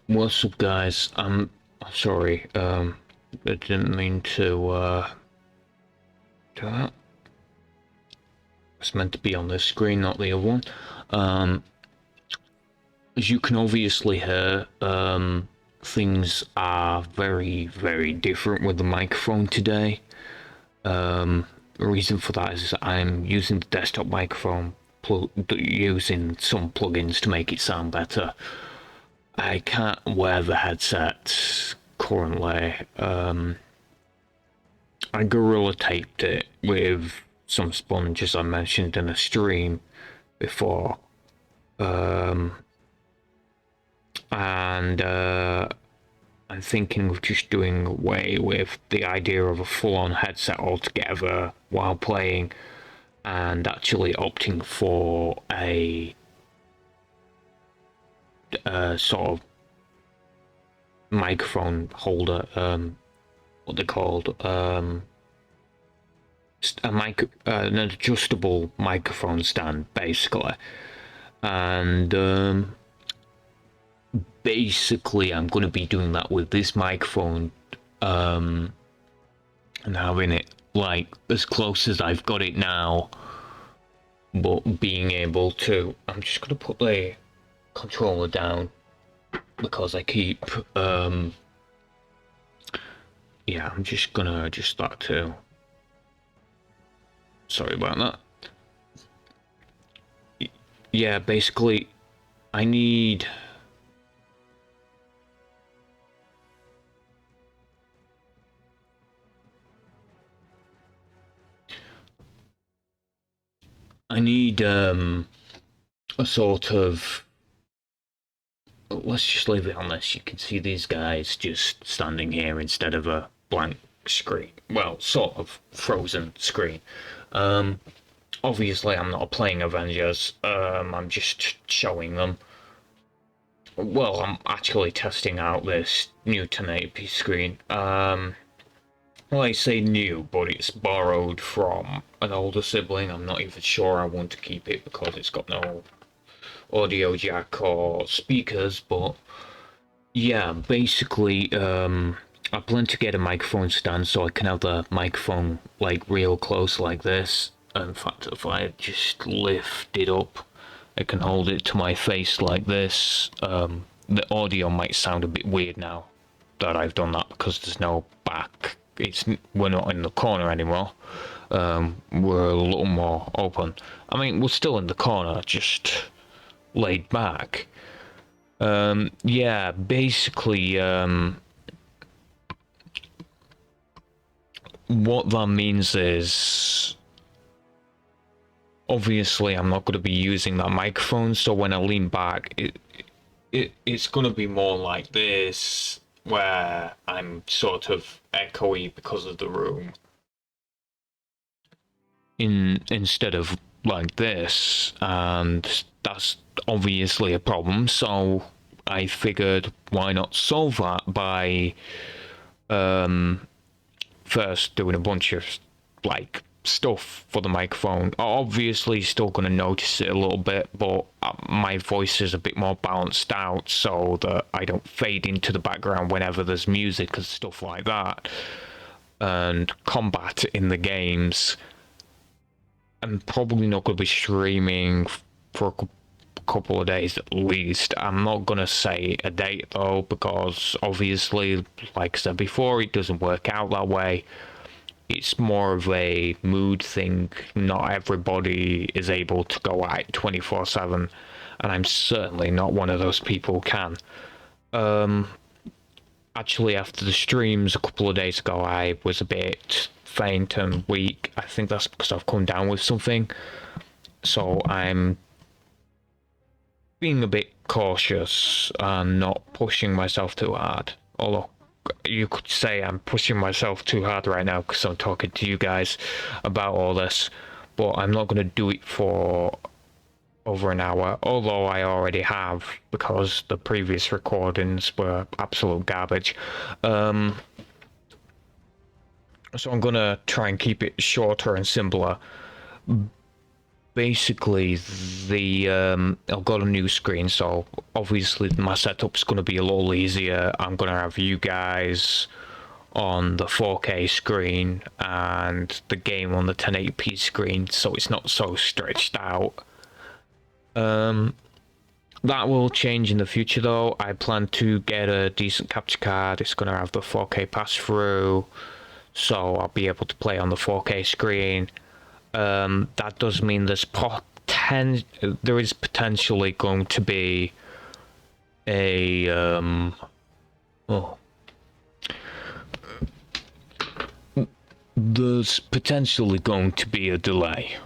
What's up, guys? I'm sorry. I didn't mean to do that. It's meant to be on this screen, not the other one. Um, as you can obviously hear, things are very, very different with the microphone today. The reason for that is I'm using the desktop microphone, using some plugins to make it sound better. I can't wear the headset currently. I gorilla taped it with some sponge, as I mentioned in a stream before, and I'm thinking of just doing away with the idea of a full-on headset altogether while playing, and actually opting for a sort of microphone holder. What they're called? An adjustable microphone stand, basically. And basically, I'm going to be doing that with this microphone, and having it like as close as I've got it now, but being able to. I'm just going to put the controller down because I keep. Yeah, I'm just gonna adjust that too. Sorry about that. Yeah, basically, I need. I need a sort of. Let's just leave it on this. You can see these guys just standing here instead of a blank screen. Well, sort of frozen screen. Obviously, I'm not playing Avengers. I'm just showing them. Well, I'm actually testing out this new 1080p screen. Well, I say new, but it's borrowed from an older sibling. I'm not even sure I want to keep it because it's got no audio jack or speakers, but yeah, basically, I plan to get a microphone stand so I can have the microphone like real close like this. In fact, if I just lift it up, I can hold it to my face like this. The audio might sound a bit weird now that I've done that because there's no back. We're not in the corner anymore. We're a little more open. I mean, we're still in the corner, just laid back. Yeah, basically, what that means is obviously I'm not going to be using that microphone, so when I lean back, it's going to be more like this, where I'm sort of echoey because of the room, instead of like this, and that's obviously a problem. So I figured, why not solve that by first doing a bunch of like stuff for the microphone. Obviously still going to notice it a little bit, but my voice is a bit more balanced out so that I don't fade into the background whenever there's music and stuff like that, and combat in the games. I'm probably not going to be streaming for a couple of days at least. I'm not going to say a date though, because obviously, like I said before, it doesn't work out that way. It's more of a mood thing. Not everybody is able to go out 24/7, and I'm certainly not one of those people who can. Actually, after the streams a couple of days ago, I was a bit faint and weak. I think that's because I've come down with something. So I'm being a bit cautious and not pushing myself too hard. Although you could say I'm pushing myself too hard right now because I'm talking to you guys about all this, but I'm not going to do it for over an hour, although I already have, because the previous recordings were absolute garbage. So I'm gonna try and keep it shorter and simpler. basically I've got a new screen, so obviously my setup's going to be a little easier. I'm going to have you guys on the 4K screen and the game on the 1080p screen, so it's not so stretched out. That will change in the future though. I plan to get a decent capture card. It's going to have the 4K pass-through, so I'll be able to play on the 4K screen. That does mean there is potentially going to be a there's potentially going to be a delay.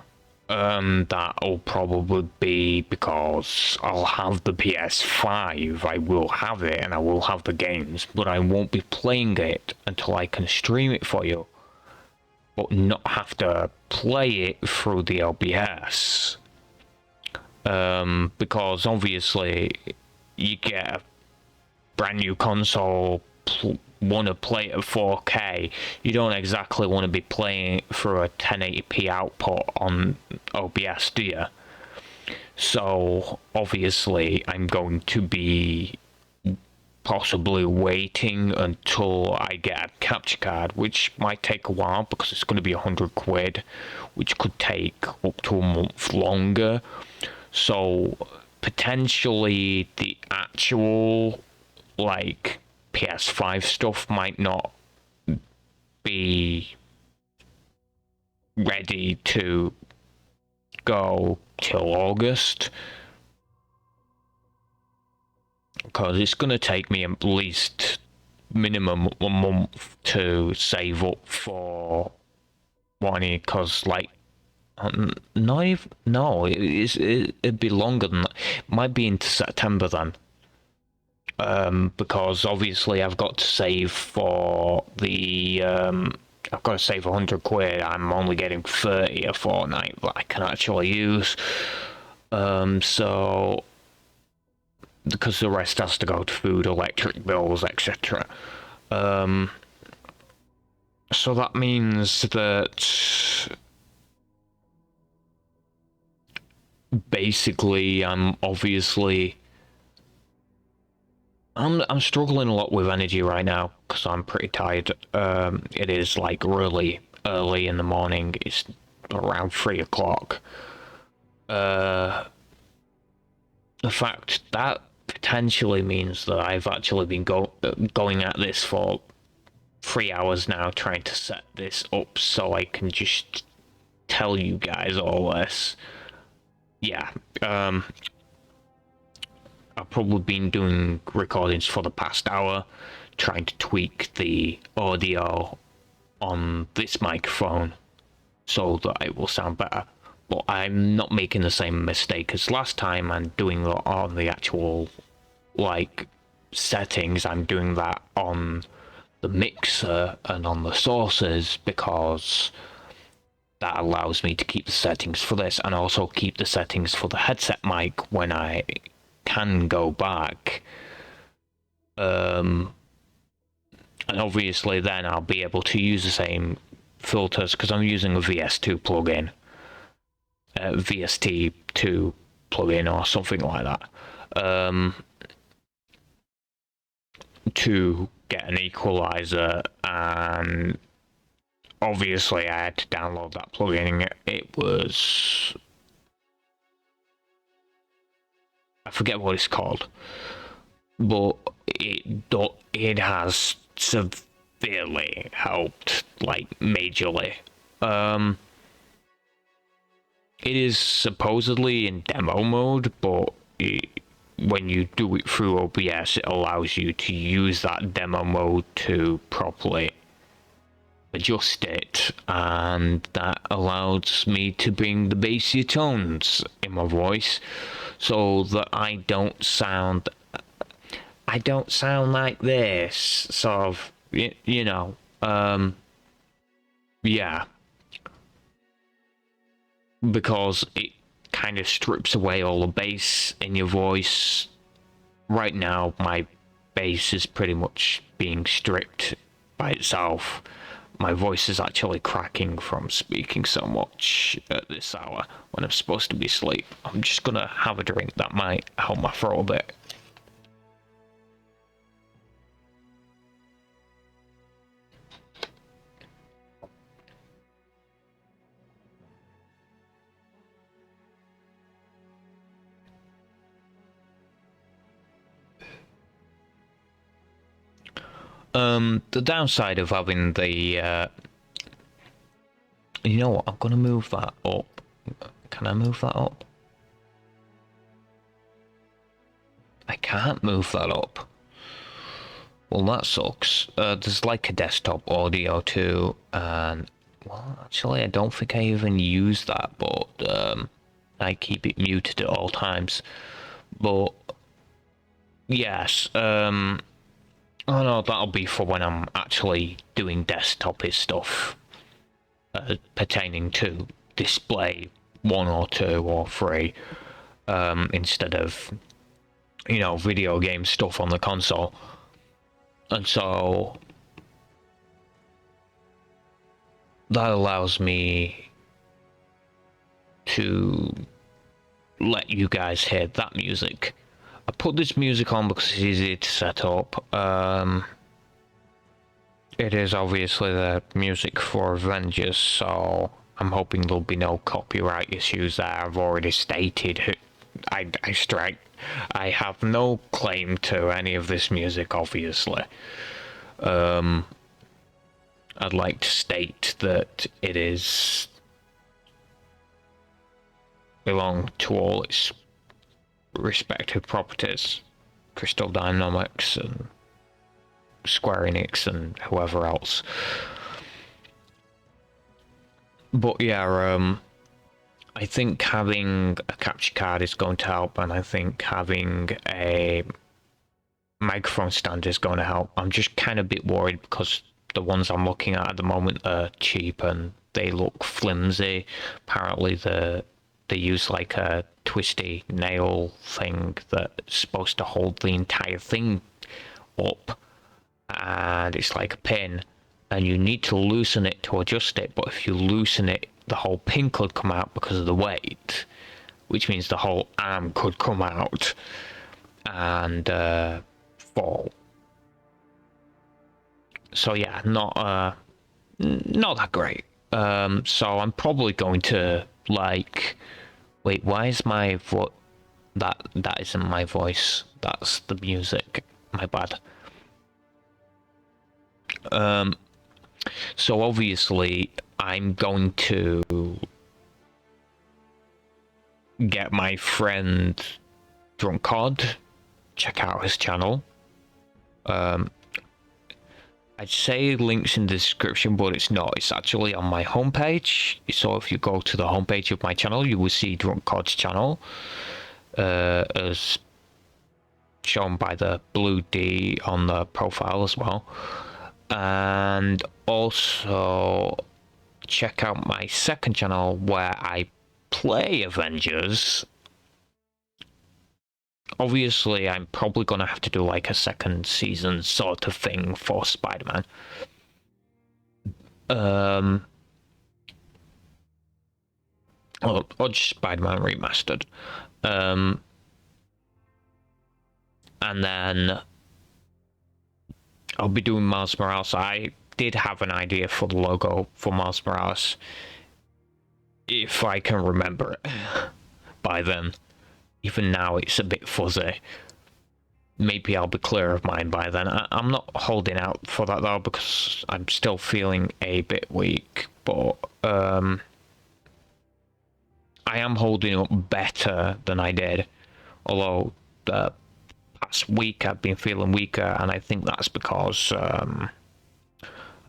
That'll probably be because I'll have the PS5, I will have it, and I will have the games, but I won't be playing it until I can stream it for you, but not have to play it through the OBS. Because obviously you get a brand new console, want to play it at 4K, you don't exactly want to be playing it through a 1080p output on OBS, do you? So obviously I'm going to be possibly waiting until I get a capture card, which might take a while because it's going to be 100 quid, which could take up to a month longer. So potentially the actual like PS5 stuff might not be ready to go till August, because it's going to take me at least minimum a month to save up for money, because like not even, no, it'd be longer than that. It might be into September then. Because obviously I've got to save for the I've got to save 100 quid. I'm only getting 30 a fortnight that I can actually use. So because the rest has to go to food, electric bills, etc. So that means that basically I'm struggling a lot with energy right now because I'm pretty tired. It is like really early in the morning. It's around 3 o'clock. The fact that potentially means that I've actually been going at this for 3 hours now, trying to set this up so I can just tell you guys all this. Yeah, I've probably been doing recordings for the past hour, trying to tweak the audio on this microphone so that it will sound better. But I'm not making the same mistake as last time. I'm doing that on the actual, like, settings. I'm doing that on the mixer and on the sources, because that allows me to keep the settings for this and also keep the settings for the headset mic when I can go back. And obviously then I'll be able to use the same filters because I'm using a VS2 plugin, VST2 plugin or something like that, to get an equalizer. And obviously I had to download that plugin. It was, I forget what it's called, but it has severely helped, like majorly. It is supposedly in demo mode, but when you do it through OBS, it allows you to use that demo mode to properly adjust it, and that allows me to bring the bassier tones in my voice so that I don't sound like this, sort of, you know. Yeah, because it kind of strips away all the bass in your voice. Right now my bass is pretty much being stripped by itself, my voice is actually cracking from speaking so much at this hour when I'm supposed to be asleep. I'm just gonna have a drink. That might help my throat a bit. The downside of having the, you know what, I'm gonna move that up. Can I move that up? I can't move that up. Well, that sucks. There's like a desktop audio too, and, well, actually, I don't think I even use that, but, I keep it muted at all times. But, yes, oh no, that'll be for when I'm actually doing desktop-y stuff pertaining to display 1 or 2 or 3 instead of, you know, video game stuff on the console. And so that allows me to let you guys hear that music. I put this music on because it's easy to set up. It is obviously the music for Avengers, so I'm hoping there'll be no copyright issues there. I've already stated I have no claim to any of this music, obviously. I'd like to state that it is belong to all its respective properties, Crystal Dynamics and Square Enix and whoever else. But yeah, I think having a capture card is going to help, and I think having a microphone stand is going to help. I'm just kind of a bit worried because the ones I'm looking at the moment are cheap and they look flimsy. Apparently they use like a twisty nail thing that's supposed to hold the entire thing up, and it's like a pin, and you need to loosen it to adjust it, but if you loosen it, the whole pin could come out because of the weight, which means the whole arm could come out and fall. So yeah, not that great. So I'm probably going to, like, wait, why is my that isn't my voice, that's the music, my bad. So obviously I'm going to get my friend Drunk Cod, check out his channel. I'd say links in the description, but it's not. It's actually on my homepage. So if you go to the homepage of my channel, you will see Drunk Cod's channel, as shown by the blue D on the profile as well. And also check out my second channel where I play Avengers. Obviously, I'm probably gonna have to do like a second season sort of thing for Spider-Man. Or just Spider-Man Remastered. And then I'll be doing Miles Morales. I did have an idea for the logo for Miles Morales, if I can remember it by then. Even now it's a bit fuzzy. Maybe I'll be clear of mine by then. I'm not holding out for that though, because I'm still feeling a bit weak, but I am holding up better than I did, although the past week I've been feeling weaker, and I think that's because I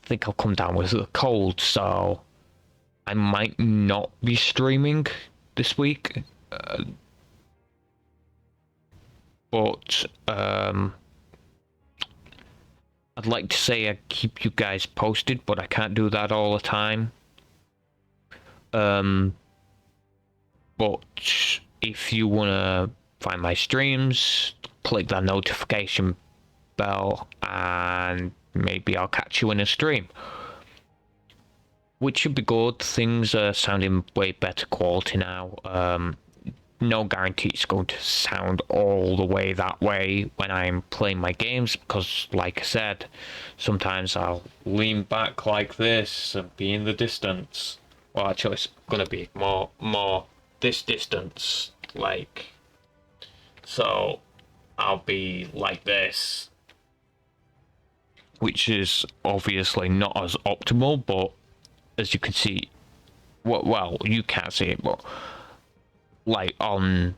think I'll come down with a cold, so I might not be streaming this week. But I'd like to say I keep you guys posted, but I can't do that all the time. But if you want to find my streams, click that notification bell and maybe I'll catch you in a stream. which should be good. Things are sounding way better quality now. No guarantee it's going to sound all the way that way when I'm playing my games, because like I said, sometimes I'll lean back like this and be in the distance. Well, actually it's gonna be more this distance, like, so I'll be like this, which is obviously not as optimal, but as you can see, well, you can't see it, but like on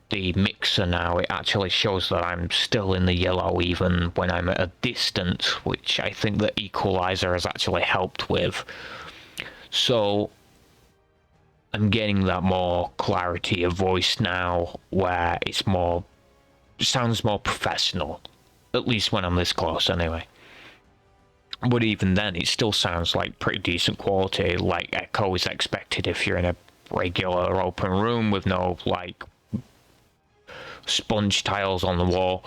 the mixer now, it actually shows that I'm still in the yellow even when I'm at a distance, which I think the equalizer has actually helped with. So I'm getting that more clarity of voice now, where it sounds more professional, at least when I'm this close anyway. But even then, it still sounds like pretty decent quality, like echo is expected if you're in a regular open room with no like sponge tiles on the wall.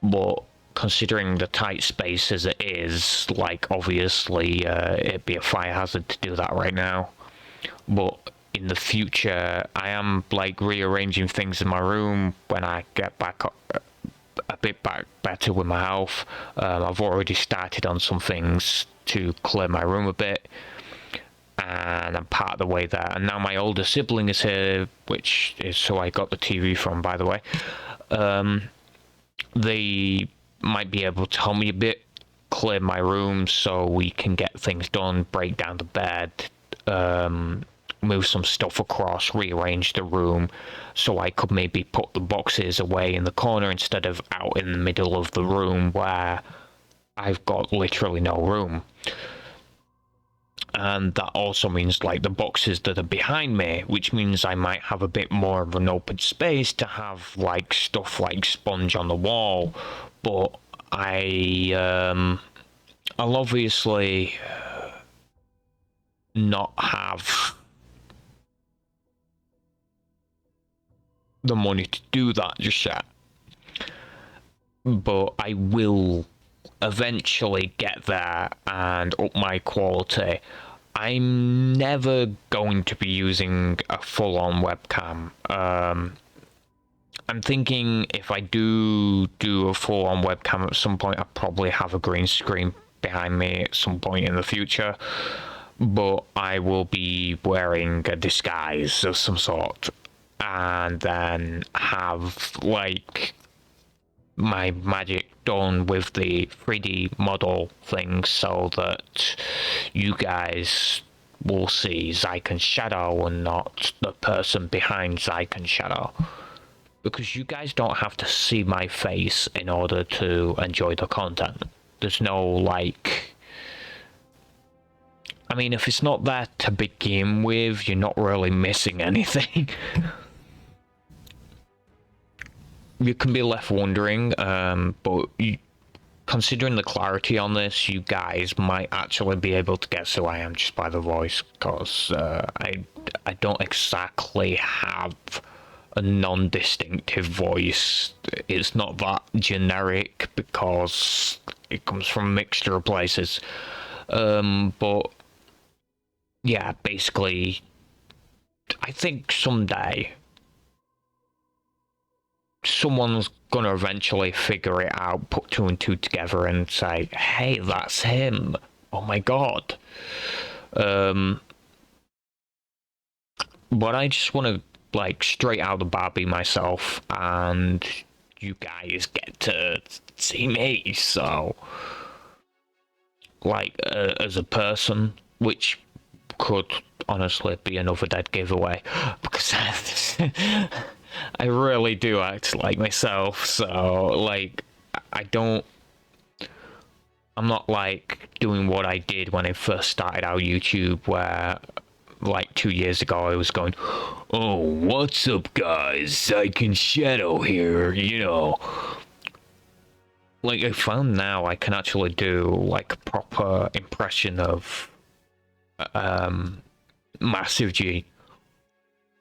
But considering the tight space as it is, like, obviously it'd be a fire hazard to do that right now. But in the future, I am like rearranging things in my room when I get back a bit back better with my health. I've already started on some things to clear my room a bit, and I'm part of the way there. And now my older sibling is here, which is who I got the TV from, by the way. They might be able to help me a bit, clear my room so we can get things done, break down the bed, move some stuff across, rearrange the room, so I could maybe put the boxes away in the corner instead of out in the middle of the room where I've got literally no room. And that also means like the boxes that are behind me, which means I might have a bit more of an open space to have like stuff like sponge on the wall. But I'll obviously not have the money to do that just yet. But I will eventually get there and up my quality. I'm never going to be using a full-on webcam. I'm thinking if I do a full-on webcam at some point, I'll probably have a green screen behind me at some point in the future. But I will be wearing a disguise of some sort, and then have like my magic done with the 3D model thing, so that you guys will see Zyken's shadow and not the person behind Zyken's shadow. Because you guys don't have to see my face in order to enjoy the content. There's no like... I mean, if it's not there to begin with, you're not really missing anything. You can be left wondering, but considering the clarity on this, you guys might actually be able to guess who I am just by the voice, because I don't exactly have a non-distinctive voice. It's not that generic because it comes from a mixture of places. But yeah, basically, I think someday someone's gonna eventually figure it out, put two and two together and say, hey, that's him. Oh my god. But I just want to, like, straight out the bar be myself, and you guys get to see me, so... like, as a person, which could honestly be another dead giveaway, because I really do act like myself, so, like, I'm not, like, doing what I did when I first started out YouTube, where, like, 2 years ago, I was going, oh, what's up, guys, Zyken Shadow here, you know. Like, I found now I can actually do, like, a proper impression of, Massive G.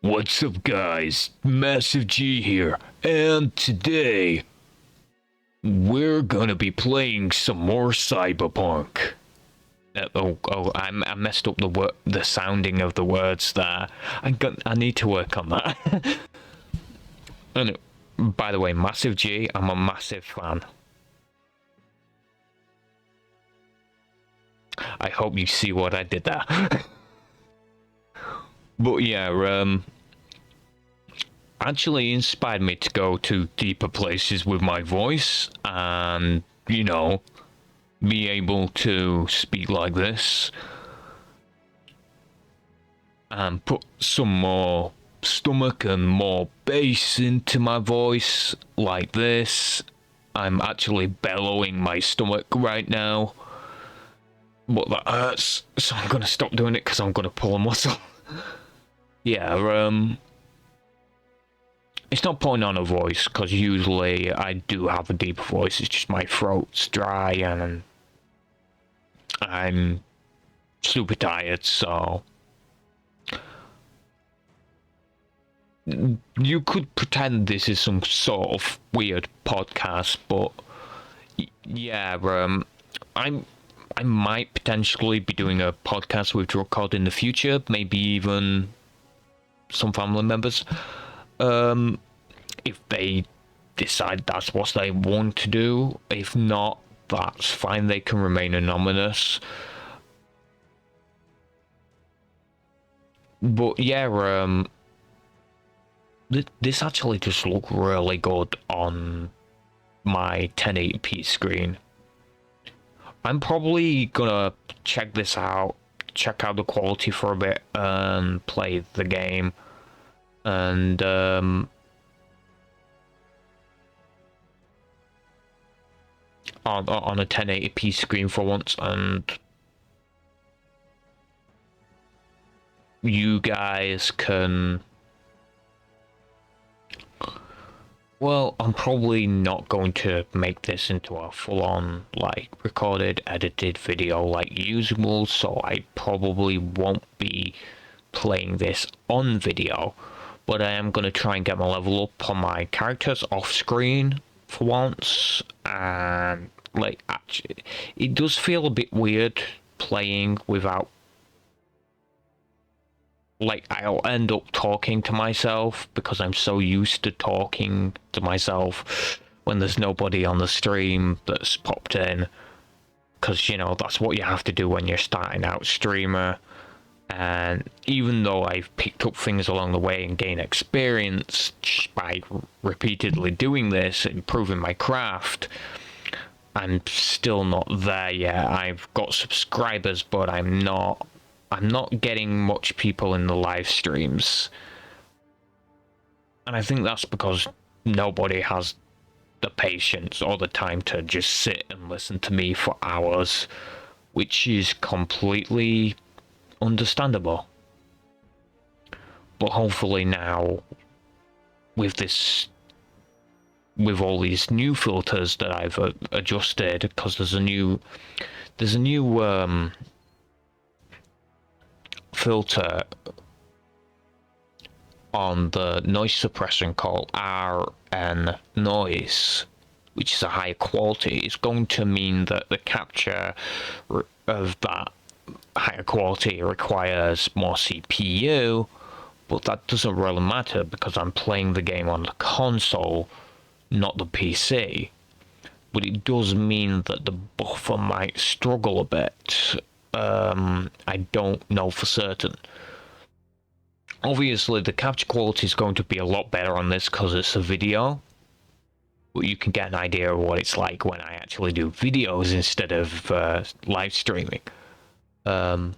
What's up, guys? Massive G here, and today we're gonna be playing some more Cyberpunk. I messed up the sounding of the words there. I need to work on that. And by the way, Massive G, I'm a massive fan. I hope you see what I did there. But yeah, actually inspired me to go to deeper places with my voice and, you know, be able to speak like this and put some more stomach and more bass into my voice like this. I'm actually bellowing my stomach right now, but that hurts, so I'm gonna stop doing it because I'm gonna pull a muscle. Yeah, it's not putting on a voice because usually I do have a deeper voice. It's just my throat's dry and I'm super tired, so you could pretend this is some sort of weird podcast, but yeah, I might potentially be doing a podcast with Drug in the future, maybe even some family members. If they decide that's what they want to do. If not, that's fine, they can remain anonymous. But yeah, this actually just looked really good on my 1080p screen. I'm probably gonna check this out, check out the quality for a bit and play the game. And on a 1080p screen for once, and you guys can... Well, I'm probably not going to make this into a full-on, like, recorded, edited video like usual, so I probably won't be playing this on video, but I am going to try and get my level up on my characters off-screen for once, and, like, actually, it does feel a bit weird playing without... Like, I'll end up talking to myself because I'm so used to talking to myself when there's nobody on the stream that's popped in. Because, you know, that's what you have to do when you're starting out streamer. And even though I've picked up things along the way and gained experience by repeatedly doing this, improving my craft, I'm still not there yet. I've got subscribers, but I'm not getting much people in the live streams. And I think that's because nobody has the patience or the time to just sit and listen to me for hours, which is completely understandable. But hopefully now, with all these new filters that I've adjusted, because there's a new filter on the noise suppression called RN noise, which is a higher quality. It's going to mean that the capture of that higher quality requires more CPU, but that doesn't really matter because I'm playing the game on the console, not the PC. But it does mean that the buffer might struggle a bit. I don't know for certain. Obviously, the capture quality is going to be a lot better on this because it's a video. But you can get an idea of what it's like when I actually do videos instead of live streaming. That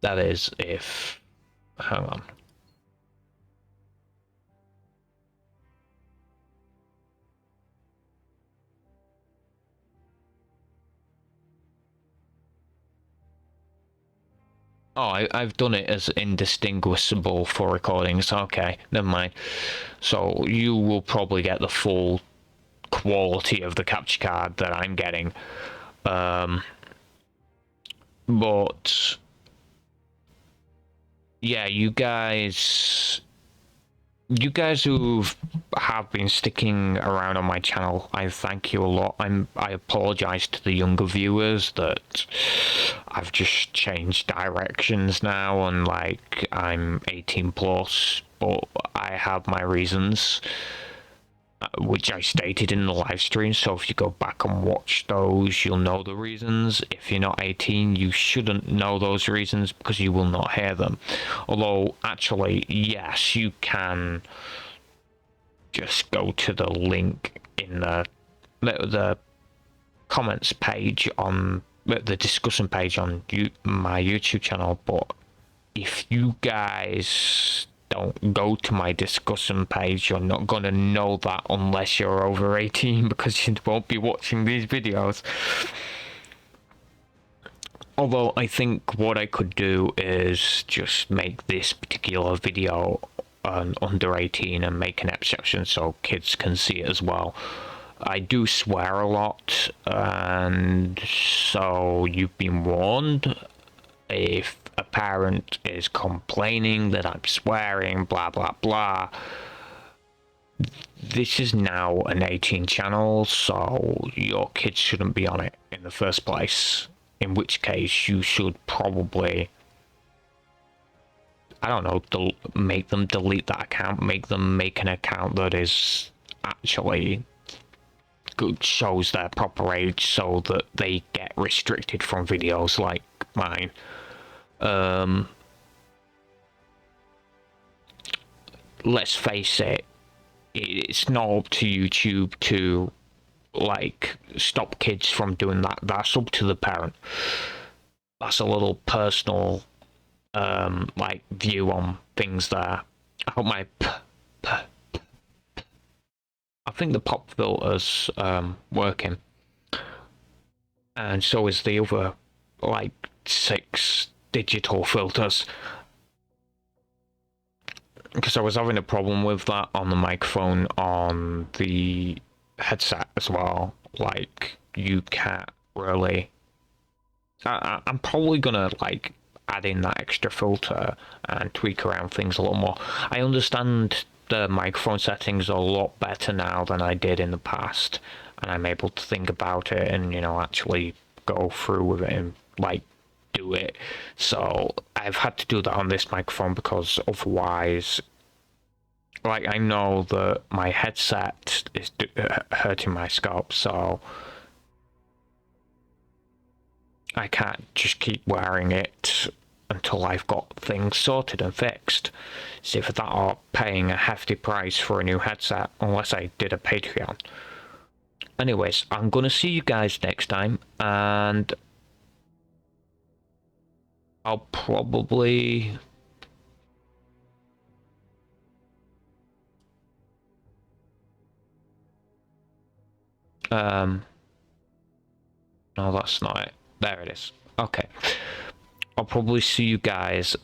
is if... Hang on. Oh, I've done it as indistinguishable for recordings. Okay, never mind. So you will probably get the full quality of the capture card that I'm getting. But yeah, you guys you guys who have been sticking around on my channel, I thank you a lot. I apologize to the younger viewers that I've just changed directions now, and like I'm 18 plus, but I have my reasons, which I stated in the live stream. So if you go back and watch those, you'll know the reasons. If you're not 18, you shouldn't know those reasons because you will not hear them. Although actually, yes, you can just go to the link in the comments page on the discussion page on my YouTube channel. But if you guys don't go to my discussion page, you're not gonna know that unless you're over 18, because you won't be watching these videos. Although I think what I could do is just make this particular video under 18 and make an exception so kids can see it as well. I do swear a lot, and so you've been warned. If a parent is complaining that I'm swearing, blah blah blah, this is now an 18 channel, so your kids shouldn't be on it in the first place. In which case, you should probably, I don't know, make them delete that account, make them make an account that is actually good, shows their proper age, so that they get restricted from videos like mine. Let's face it, it's not up to YouTube to like stop kids from doing that. That's up to the parent. That's a little personal like view on things there. I hope my I think the pop filter's working, and so is the other like 6 digital filters, because I was having a problem with that on the microphone on the headset as well. Like, you can't really, I'm probably gonna like add in that extra filter and tweak around things a little more. I understand the microphone settings are a lot better now than I did in the past, and I'm able to think about it and, you know, actually go through with it and like do it. So I've had to do that on this microphone, because otherwise, like, I know that my headset is hurting my scalp, so I can't just keep wearing it until I've got things sorted and fixed. See, for that, or paying a hefty price for a new headset, unless I did a Patreon. Anyways, I'm gonna see you guys next time, and I'll probably no, that's not it. There it is. Okay. I'll probably see you guys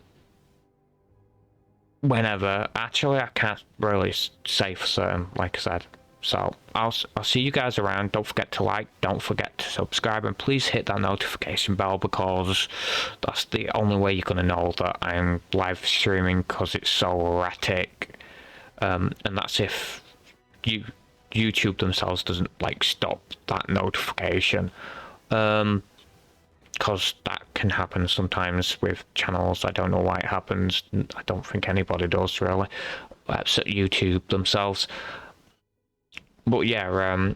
whenever. Actually, I can't really say for certain, like I said. So I'll see you guys around. Don't forget to like, don't forget to subscribe, and please hit that notification bell, because that's the only way you're gonna know that I'm live streaming, because it's so erratic. And that's if YouTube themselves doesn't like stop that notification. Because that can happen sometimes with channels. I don't know why it happens. I don't think anybody does, really, except YouTube themselves. But yeah,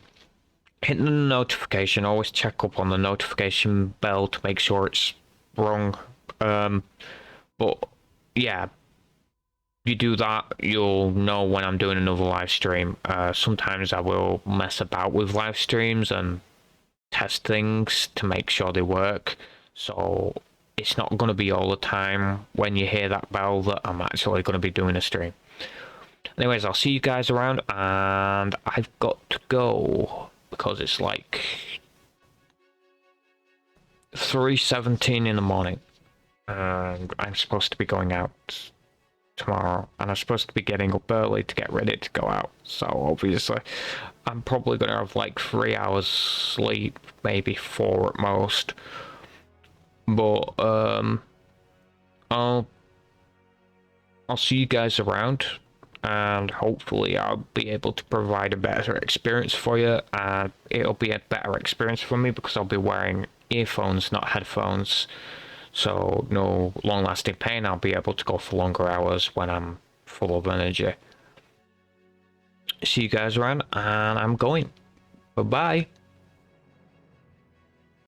hitting the notification, always check up on the notification bell to make sure it's rung. But yeah, you do that, you'll know when I'm doing another live stream. Sometimes I will mess about with live streams and test things to make sure they work, so it's not going to be all the time when you hear that bell that I'm actually going to be doing a stream. Anyways, I'll see you guys around, and I've got to go because it's like 3:17 in the morning, and I'm supposed to be going out tomorrow, and I'm supposed to be getting up early to get ready to go out. So obviously I'm probably gonna have like 3 hours sleep, maybe 4 at most. But I'll see you guys around. and hopefully I'll be able to provide a better experience for you. It'll be a better experience for me because I'll be wearing earphones, not headphones, so no long-lasting pain. I'll be able to go for longer hours when I'm full of energy. See you guys around, and I'm going. Bye-bye.